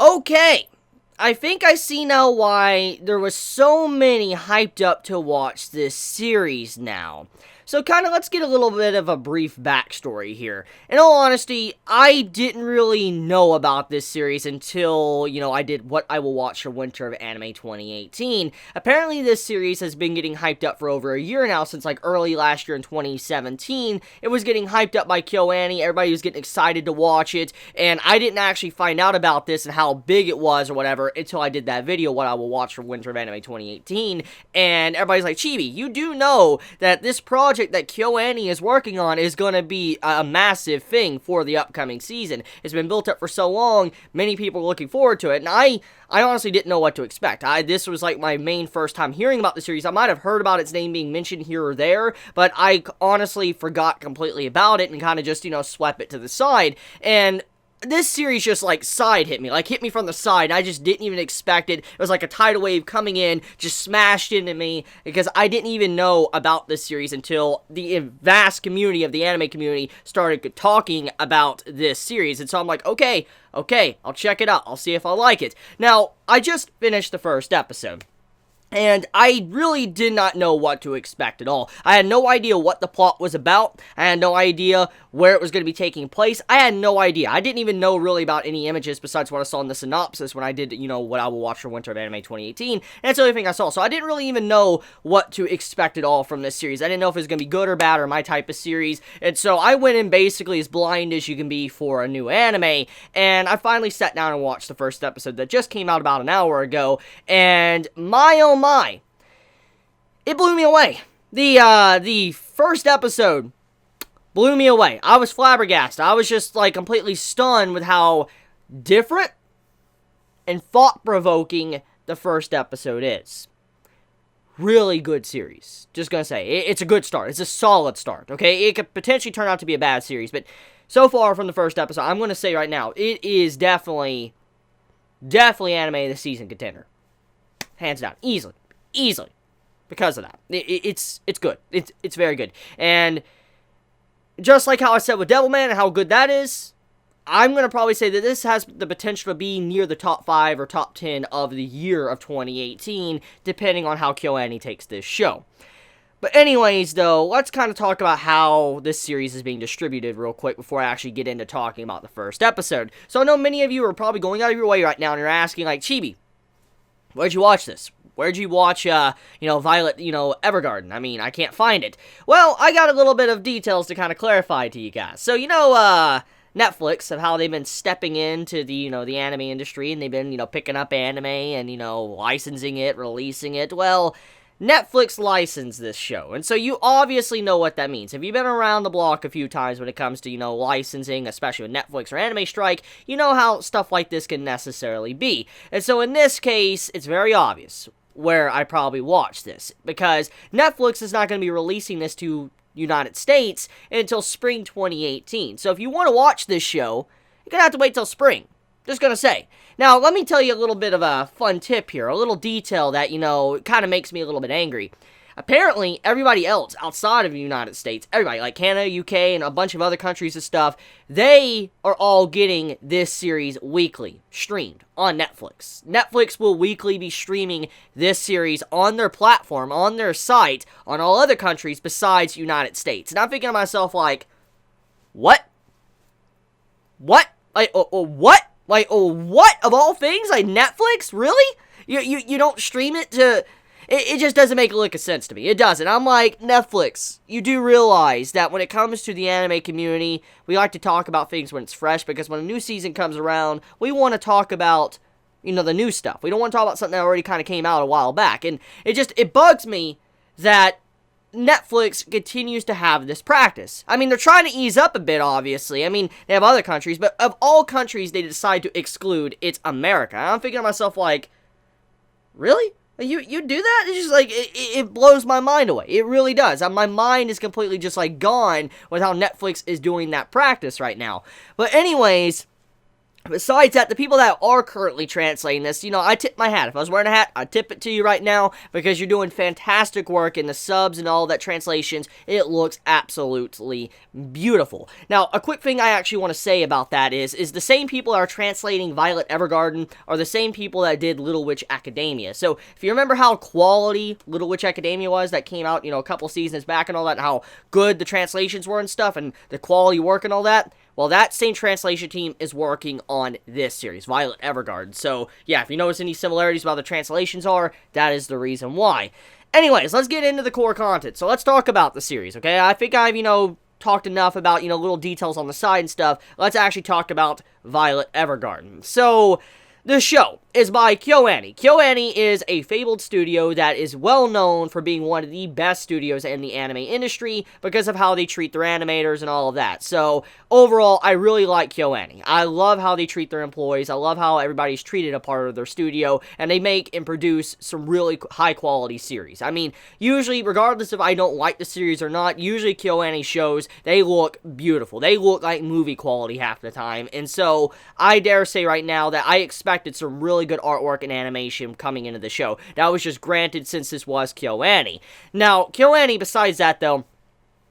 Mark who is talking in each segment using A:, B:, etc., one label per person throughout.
A: Okay, I think I see now why there was so many hyped up to watch this series now. So let's get a little bit of a brief backstory here. In all honesty, I didn't really know about this series until, I did What I Will Watch for Winter of Anime 2018. Apparently this series has been getting hyped up for over a year now, since early last year in 2017. It was getting hyped up by KyoAni, everybody was getting excited to watch it, and I didn't actually find out about this and how big it was or whatever until I did that video, What I Will Watch for Winter of Anime 2018, and everybody's like, Chibi, you do know that this project that KyoAni is working on is going to be a massive thing for the upcoming season. It's been built up for so long, many people are looking forward to it, and I honestly didn't know what to expect. This was my main first time hearing about the series. I might have heard about its name being mentioned here or there, but I honestly forgot completely about it and kind of just, swept it to the side, and this series just, side hit me, hit me from the side, and I just didn't even expect it. It was like a tidal wave coming in, just smashed into me, because I didn't even know about this series until the vast community of the anime community started talking about this series, and so I'm like, okay, I'll check it out, I'll see if I like it. Now, I just finished the first episode, and I really did not know what to expect at all. I had no idea what the plot was about. I had no idea where it was going to be taking place. I had no idea. I didn't even know really about any images besides what I saw in the synopsis when I did, What I Will Watch for Winter of Anime 2018. And that's the only thing I saw. So I didn't really even know what to expect at all from this series. I didn't know if it was going to be good or bad or my type of series. And so I went in basically as blind as you can be for a new anime. And I finally sat down and watched the first episode that just came out about an hour ago. And oh my, it blew me away. The first episode blew me away. I was flabbergasted. I was just completely stunned with how different and thought-provoking the first episode is. Really good series. Just gonna say, it's a good start. It's a solid start, okay? It could potentially turn out to be a bad series, but so far from the first episode, I'm gonna say right now, it is definitely anime of the season contender. Hands down. Easily. Because of that. It's good. It's very good. And just like how I said with Devilman and how good that is, I'm going to probably say that this has the potential to be near the top 5 or top 10 of the year of 2018, depending on how KyoAni takes this show. But anyways, though, let's kind of talk about how this series is being distributed real quick before I actually get into talking about the first episode. So I know many of you are probably going out of your way right now and you're asking, Chibi, where'd you watch this? Where'd you watch, Violet, Evergarden? I mean, I can't find it. Well, I got a little bit of details to kind of clarify to you guys. So, Netflix, of how they've been stepping into the, the anime industry, and they've been, picking up anime and, licensing it, releasing it. Well, Netflix licensed this show, and so you obviously know what that means. If you've been around the block a few times when it comes to, licensing, especially with Netflix or Anime Strike, you know how stuff like this can necessarily be. And so in this case, it's very obvious where I probably watched this, because Netflix is not going to be releasing this to United States until spring 2018. So if you want to watch this show, you're going to have to wait till spring. Just going to say. Now, let me tell you a little bit of a fun tip here, a little detail that, kind of makes me a little bit angry. Apparently, everybody else outside of the United States, everybody, like Canada, UK, and a bunch of other countries and stuff, they are all getting this series weekly, streamed on Netflix. Netflix will weekly be streaming this series on their platform, on their site, on all other countries besides United States. And I'm thinking to myself, what? What? What? What? Of all things? Netflix? Really? You don't stream it to... It just doesn't make a lick of sense to me. It doesn't. I'm like, Netflix, you do realize that when it comes to the anime community, we like to talk about things when it's fresh, because when a new season comes around, we want to talk about, the new stuff. We don't want to talk about something that already kind of came out a while back. And it bugs me that Netflix continues to have this practice. I mean, they're trying to ease up a bit, obviously. I mean, they have other countries, but of all countries they decide to exclude, it's America. And I'm thinking to myself, really? You do that? It's just it blows my mind away. It really does. My mind is completely just gone with how Netflix is doing that practice right now. But anyways, Besides that, the people that are currently translating this, I tip my hat. If I was wearing a hat, I'd tip it to you right now because you're doing fantastic work in the subs and all that translations. It looks absolutely beautiful. Now, a quick thing I actually want to say about that is the same people that are translating Violet Evergarden are the same people that did Little Witch Academia. So, if you remember how quality Little Witch Academia was that came out, a couple seasons back and all that, and how good the translations were and stuff, and the quality work and all that, well, that same translation team is working on this series, Violet Evergarden. So, yeah, if you notice any similarities about the translations are, that is the reason why. Anyways, let's get into the core content. So, let's talk about the series, okay? I think I've, talked enough about, little details on the side and stuff. Let's actually talk about Violet Evergarden. So, the show is by KyoAni. KyoAni is a fabled studio that is well known for being one of the best studios in the anime industry because of how they treat their animators and all of that. So, overall, I really like KyoAni. I love how they treat their employees. I love how everybody's treated a part of their studio, and they make and produce some really high-quality series. I mean, usually, regardless if I don't like the series or not, usually KyoAni shows, they look beautiful. They look like movie quality half the time, and so, I dare say right now that I expected some really good artwork and animation coming into the show. That was just granted since this was KyoAni. Now, KyoAni, besides that though,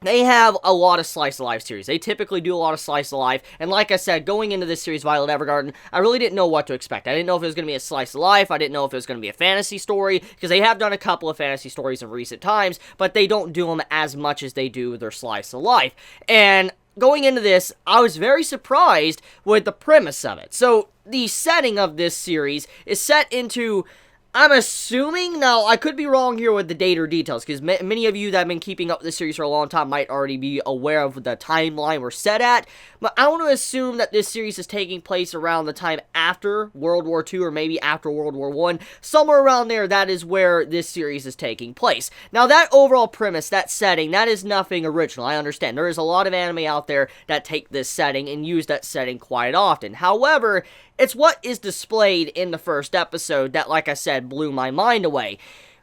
A: they have a lot of slice of life series. They typically do a lot of slice of life, and like I said, going into this series, Violet Evergarden, I really didn't know what to expect. I didn't know if it was going to be a slice of life. I didn't know if it was going to be a fantasy story, because they have done a couple of fantasy stories in recent times, but they don't do them as much as they do their slice of life. And going into this, I was very surprised with the premise of it. So, the setting of this series is set into, I'm assuming, now I could be wrong here with the date or details, because many of you that have been keeping up with this series for a long time might already be aware of the timeline we're set at, but I want to assume that this series is taking place around the time after World War II, or maybe after World War I, somewhere around there. That is where this series is taking place. Now that overall premise, that setting, that is nothing original, I understand. There is a lot of anime out there that take this setting and use that setting quite often. However, it's what is displayed in the first episode that, like I said, blew my mind away.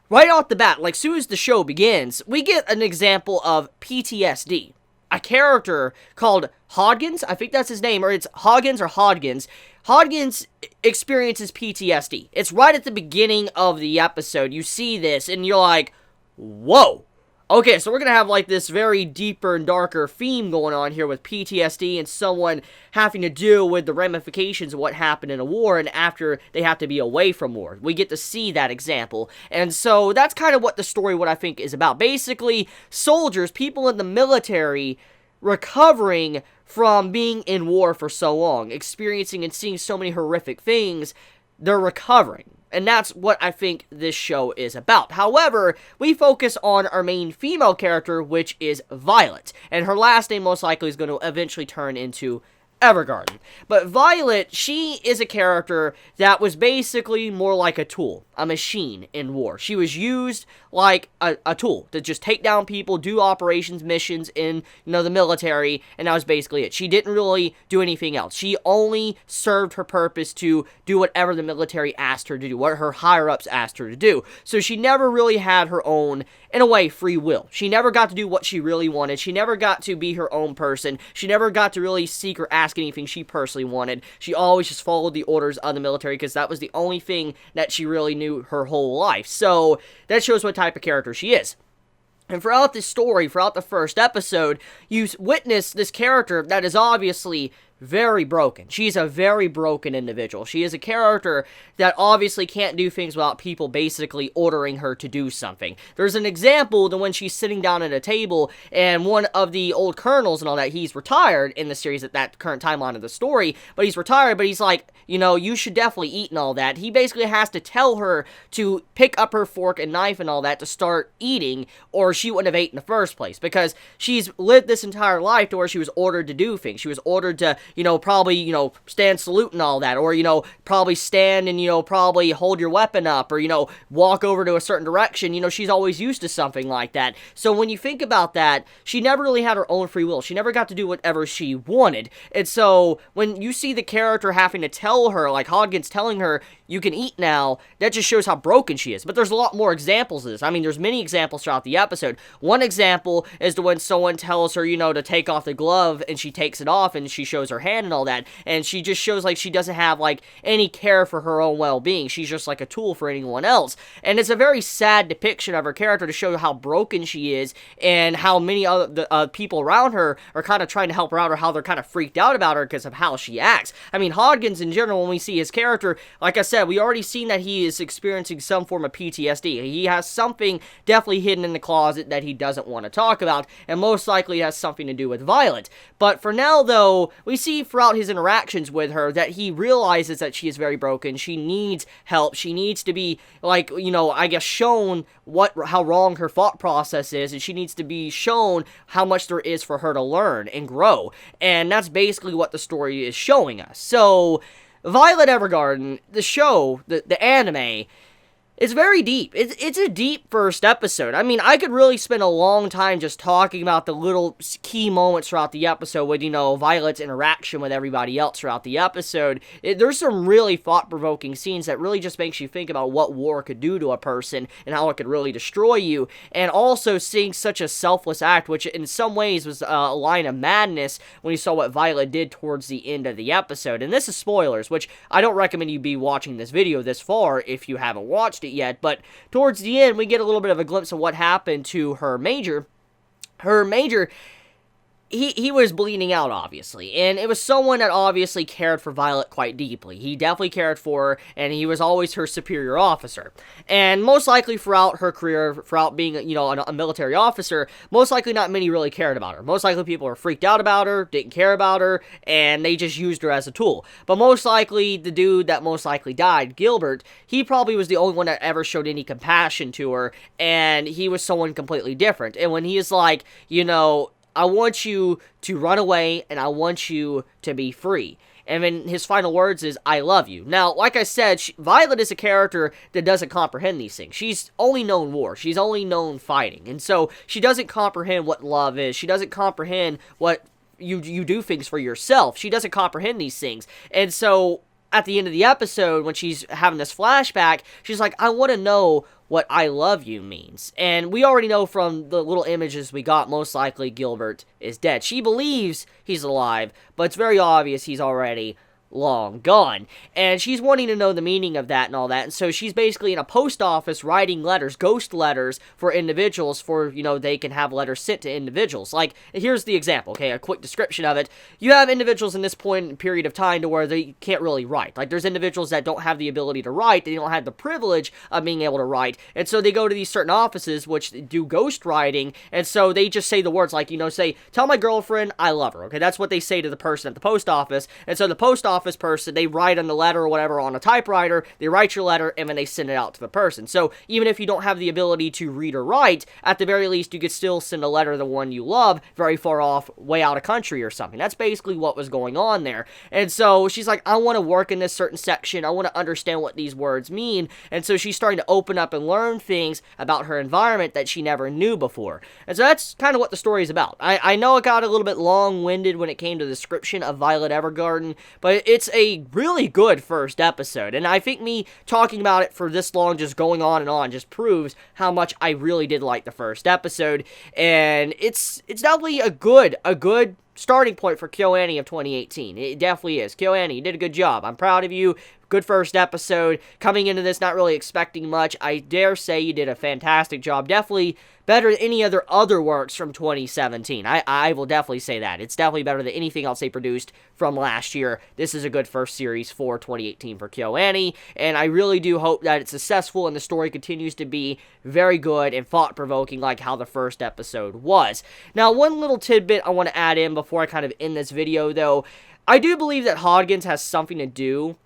A: Right off the bat, like, soon as the show begins, we get an example of PTSD. A character called Hodgins, I think that's his name, or it's Hodgins or Hodgins. Hodgins experiences PTSD. It's right at the beginning of the episode. You see this, and you're like, whoa. Okay, so we're going to have, like, this very deeper and darker theme going on here with PTSD and someone having to deal with the ramifications of what happened in a war and after they have to be away from war. We get to see that example. And so that's kind of what the story, what I think, is about. Basically, soldiers, people in the military, recovering from being in war for so long, experiencing and seeing so many horrific things, they're recovering. And that's what I think this show is about. However, we focus on our main female character, which is Violet. And her last name most likely is going to eventually turn into Evergarden. But Violet, she is a character that was basically more like a tool, a machine in war. She was used like a tool to just take down people, do operations, missions in, the military, and that was basically it. She didn't really do anything else. She only served her purpose to do whatever the military asked her to do, what her higher-ups asked her to do. So she never really had her own, in a way, free will. She never got to do what she really wanted. She never got to be her own person. She never got to really seek or ask anything she personally wanted. She always just followed the orders of the military because that was the only thing that she really knew her whole life. So that shows what type of character she is. And throughout this story, throughout the first episode, you witness this character that is obviously very broken. She's a very broken individual. She is a character that obviously can't do things without people basically ordering her to do something. There's an example to when she's sitting down at a table and one of the old colonels and all that, he's retired in the series at that current timeline of the story, but he's retired, but he's like, you should definitely eat and all that. He basically has to tell her to pick up her fork and knife and all that to start eating, or she wouldn't have ate in the first place, because she's lived this entire life to where she was ordered to do things. She was ordered to probably, stand salute and all that, or, probably stand and, probably hold your weapon up, or, walk over to a certain direction. She's always used to something like that. So when you think about that, she never really had her own free will. She never got to do whatever she wanted. And so when you see the character having to tell her, like Hodgins telling her, you can eat now, that just shows how broken she is. But there's a lot more examples of this. I mean, there's many examples throughout the episode. One example is to when someone tells her, to take off the glove, and she takes it off, and she shows her her hand and all that, and she just shows like she doesn't have like any care for her own well-being. She's just like a tool for anyone else, and it's a very sad depiction of her character to show how broken she is and how many other people around her are kind of trying to help her out, or how they're kind of freaked out about her because of how she acts. I mean, Hodgins in general, when we see his character, like I said, we already seen that he is experiencing some form of PTSD. He has something definitely hidden in the closet that he doesn't want to talk about, and most likely has something to do with Violet. But for now, though, we see throughout his interactions with her that he realizes that she is very broken. She needs help. She needs to be, like, you know, I guess shown how wrong her thought process is, and she needs to be shown how much there is for her to learn and grow. And that's basically what the story is showing us. So, Violet Evergarden, the show, the anime, it's very deep. It's a deep first episode. I mean, I could really spend a long time just talking about the little key moments throughout the episode with, you know, Violet's interaction with everybody else throughout the episode. There's some really thought-provoking scenes that really just makes you think about what war could do to a person and how it could really destroy you. And also seeing such a selfless act, which in some ways was a line of madness when you saw what Violet did towards the end of the episode. And this is spoilers, which I don't recommend you be watching this video this far if you haven't watched it yet, but towards the end we get a little bit of a glimpse of what happened to her major. He was bleeding out, obviously, and it was someone that obviously cared for Violet quite deeply. He definitely cared for her, and he was always her superior officer. And most likely throughout her career, throughout being, you know, a military officer, most likely not many really cared about her. Most likely people were freaked out about her, didn't care about her, and they just used her as a tool. But most likely, the dude that most likely died, Gilbert, he probably was the only one that ever showed any compassion to her, and he was someone completely different. And when he is like, you know, I want you to run away, and I want you to be free. And then his final words is, I love you. Now, like I said, Violet is a character that doesn't comprehend these things. She's only known war. She's only known fighting. And so, she doesn't comprehend what love is. She doesn't comprehend what you do things for yourself. She doesn't comprehend these things. And so, at the end of the episode, when she's having this flashback, she's like, I want to know what I love you means. And we already know from the little images we got, most likely Gilbert is dead. She believes he's alive, but it's very obvious he's already long gone. And she's wanting to know the meaning of that and all that. And so she's basically in a post office writing letters, ghost letters for individuals for, you know, they can have letters sent to individuals. Like, here's the example, okay, a quick description of it. You have individuals in this point in period of time to where they can't really write. Like, there's individuals that don't have the ability to write. They don't have the privilege of being able to write. And so they go to these certain offices which do ghost writing. And so they just say the words like, you know, say, tell my girlfriend I love her. Okay, that's what they say to the person at the post office. And so the post office person, they write on the letter or whatever on a typewriter, they write your letter, and then they send it out to the person. So even if you don't have the ability to read or write, at the very least, you could still send a letter to the one you love very far off, way out of country or something. That's basically what was going on there. And so she's like, I want to work in this certain section. I want to understand what these words mean. And so she's starting to open up and learn things about her environment that she never knew before. And so that's kind of what the story is about. I know it got a little bit long-winded when it came to the description of Violet Evergarden, but it's a really good first episode, and I think me talking about it for this long, just going on and on, just proves how much I really did like the first episode, and it's definitely a good starting point for KyoAni of 2018. It definitely is. KyoAni, you did a good job. I'm proud of you. Good first episode. Coming into this, not really expecting much. I dare say you did a fantastic job. Definitely better than any other works from 2017. I will definitely say that. It's definitely better than anything else they produced from last year. This is a good first series for 2018 for KyoAni, and I really do hope that it's successful and the story continues to be very good and thought-provoking like how the first episode was. Now, one little tidbit I want to add in before I kind of end this video, though. I do believe that Hodgins has something to do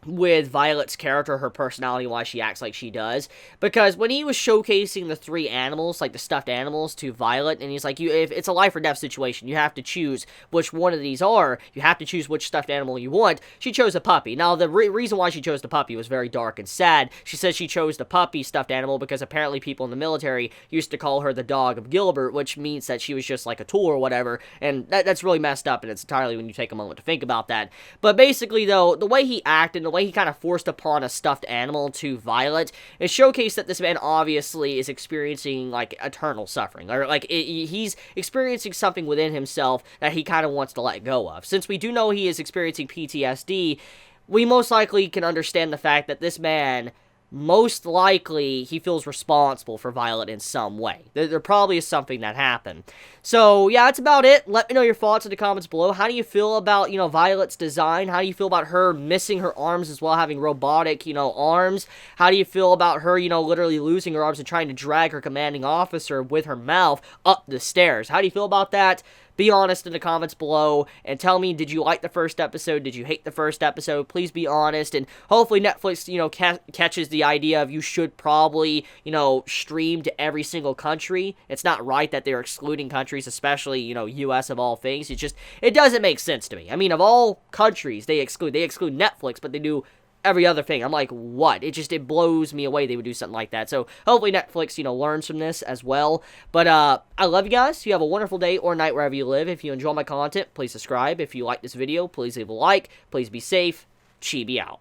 A: with Violet's character, her personality, why she acts like she does, because when he was showcasing the three animals, like the stuffed animals, to Violet, and he's like, if it's a life or death situation, you have to choose which one of these are, you have to choose which stuffed animal you want, she chose a puppy. Now, the reason why she chose the puppy was very dark and sad. She said she chose the puppy stuffed animal because apparently people in the military used to call her the dog of Gilbert, which means that she was just like a tool or whatever, and that's really messed up, and it's entirely when you take a moment to think about that. But basically, though, the way he acted, the way way he kind of forced upon a stuffed animal to Violet, it showcased that this man obviously is experiencing, like, eternal suffering. Or, like, he's experiencing something within himself that he kind of wants to let go of. Since we do know he is experiencing PTSD, we most likely can understand the fact that this man, most likely, he feels responsible for Violet in some way. There probably is something that happened. So, yeah, that's about it. Let me know your thoughts in the comments below. How do you feel about, Violet's design? How do you feel about her missing her arms as well, having robotic, arms? How do you feel about her, literally losing her arms and trying to drag her commanding officer with her mouth up the stairs? How do you feel about that? Be honest in the comments below, and tell me, did you like the first episode? Did you hate the first episode? Please be honest, and hopefully Netflix, catches the idea of you should probably, stream to every single country. It's not right that they're excluding countries, especially, US of all things. It doesn't make sense to me. I mean, of all countries, they exclude Netflix, but they do every other thing. I'm like, what? It blows me away they would do something like that. So hopefully Netflix, learns from this as well. But I love you guys. You have a wonderful day or night wherever you live. If you enjoy my content, please subscribe. If you like this video, please leave a like. Please be safe. Chibi out.